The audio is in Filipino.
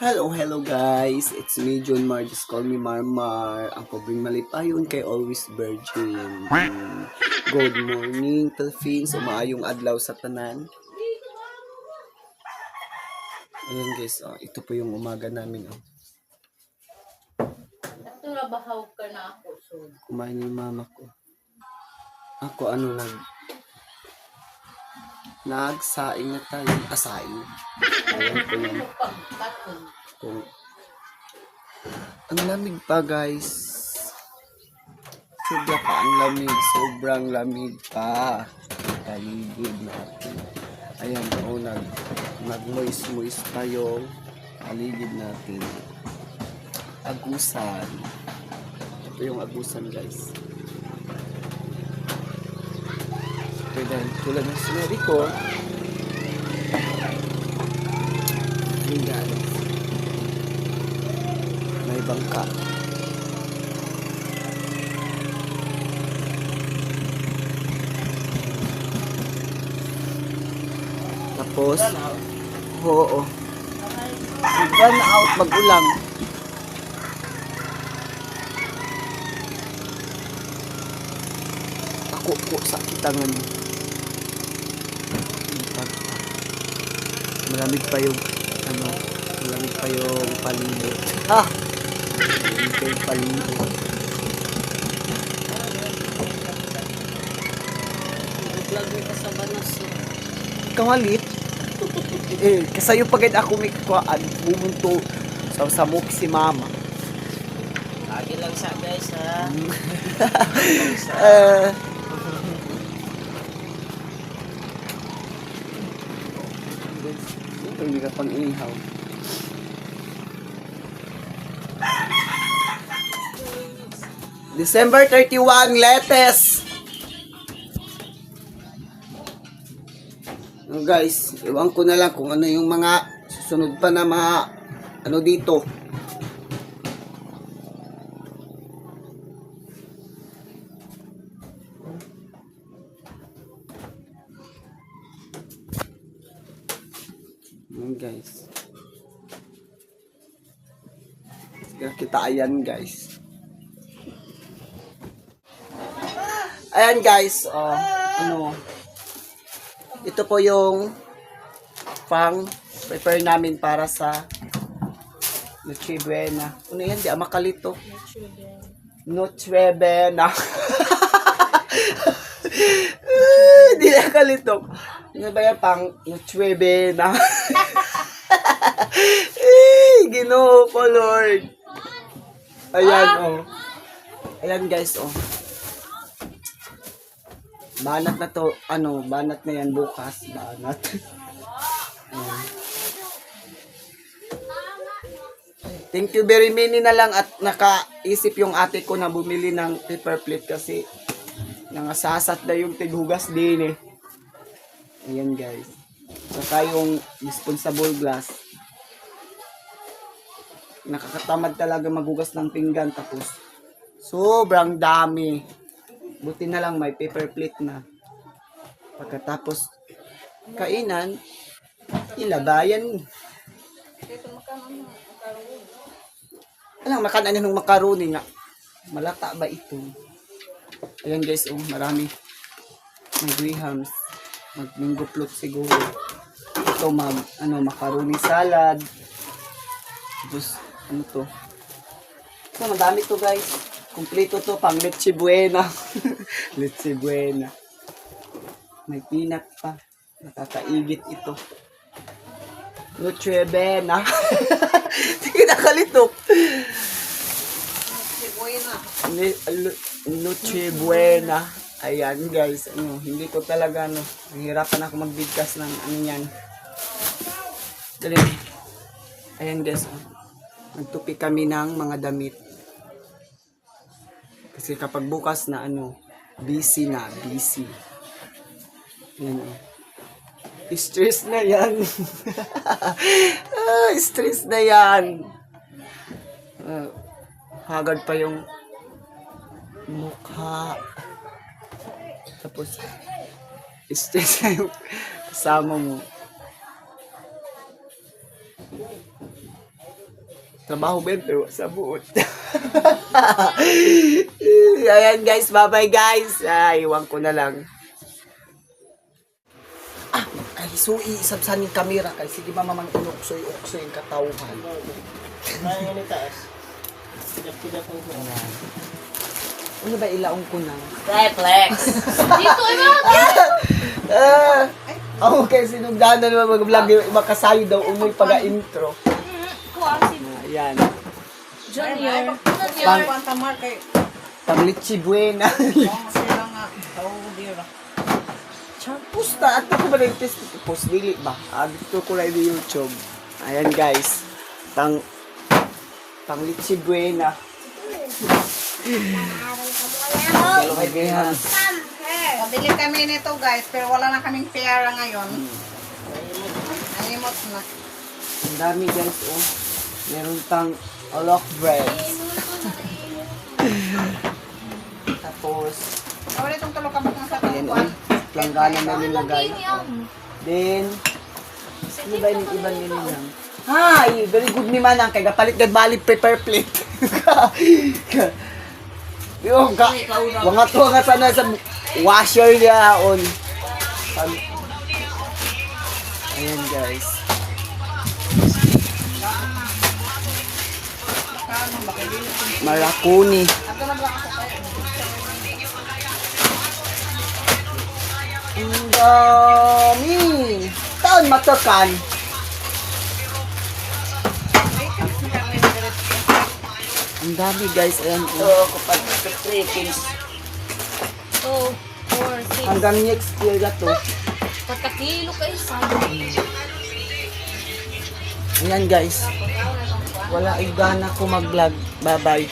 Hello guys. It's me, John Mar. Just call me Marmar. Ang pobreng malipayon kay Always Virgin. Good morning, Philippines. Umaayong adlaw sa tanan. Ayan guys, ito po yung umaga namin. Ito nabahaw ka na ako. So. Kumain yung mama ko. Ako nagsaing na tayo. Asaing. Ayan po yung ang lamig pa guys. Sobra pa ang lamig. Sobrang lamig pa. Paligid natin. Ayan po, nag-moist pa yung paligid natin. Agusan. Ito yung agusan guys. Okay, dahil tulad ng sinabi ko, ayan guys. May bangka. Tapos, oo. Run out, mag-ulang. Ako po sa kitangan. Malamig pa yung malamig pa yung palibot. Ha! Malamig pa yung palibot. Naglag mo ka sa banas. Kawalit. Kasayo pagod ako may kuhaan. Bumunto sa samok si mama. Lagi lang sa guys ha. Ito hindi ka pang inihaw. December 31, Letes! Guys, iwan ko na lang kung ano yung mga susunod pa na mga ano dito. Guys. Kita ayan guys. Ayan guys, ito po yung pang prepare namin para sa Noche Buena. Ano yan? Di makalito. Noche Buena. Di nakalito. Ano ba yan? Pang Noche Buena. Ginoo ko, Lord. Ayan, Ayan, guys, Banat na to, banat na yan bukas. Banat. Thank you very many na lang at nakaisip yung ate ko na bumili ng paper plate kasi nangasasat na yung tighugas din eh. Ayan guys. Saka yung disposable glass. Nakakatamad talaga maghugas ng pinggan tapos sobrang dami. Buti na lang may paper plate na. Pagkatapos kainan, ilabayan. Alang makanan ng macaroni nga. Malata ba ito? Ayan guys, marami. May grahams. Mag-mango float siguro. Ito macaroni salad. Tapos to? So, madami to guys. Kompleto to pang Leche Buena. Leche Buena. May peanut pa. Nakakaigit ito. Leche Buena. Sige nakalitok. Leche Buena. Ayan guys. Hindi ko talaga nahihirapan ako magbigkas ng yan. Dali. Ayan guys. Nagtupi kami ng mga damit. Kasi kapag bukas na busy. Yan stress na yan. Stress na yan. Hagad pa yung mukha. Tapos stress na yung kasama mo. Trabaho ba yun, pero sa buot. Ayan guys, bye-bye guys. Iwan ko na lang. Ay, sui, isabsan yung kamera kay sige ba mamang inuksoy-uksoy yung katawhan. Ano yung taas? Pidap-pidap ang ko. Ano ba ilaong ko na? Triplex! Dito ay mga Okay, sinugdahan na naman mag-vlog yung makasayo daw umoy pag-intro. Ayan. Junior. Panglitsi buena. Pusta, ato ko ba na test post dili ba? Dito ko lang di YouTube. Ayan guys. Panglitsi buena. Hello kay Behan. Pabili kami nito guys, pero wala na kaming pera ngayon. Nalimot na. Ang dami guys oh. Meron pang olok bread. Tapos Wala itong tulog kabag ng sa ayan oh. tuwan. Planggana na nilagay. Then ano ba yung ibang nilinang? Hi! Very good ni Manang. Kaya gapalit balik paper plate. Yung wangat sana sa washer niya on. Ayan guys. Marakuni. Ato na ba ako kayo? Ang dami. Taon matakan. Ang dami guys. Ayan. Oo, kapag 3 pins. 2, 4, 6. Hanggang next year na to. Patakilo kayo sa Ayan guys. Wala igana ko mag-vlog. Bye-bye.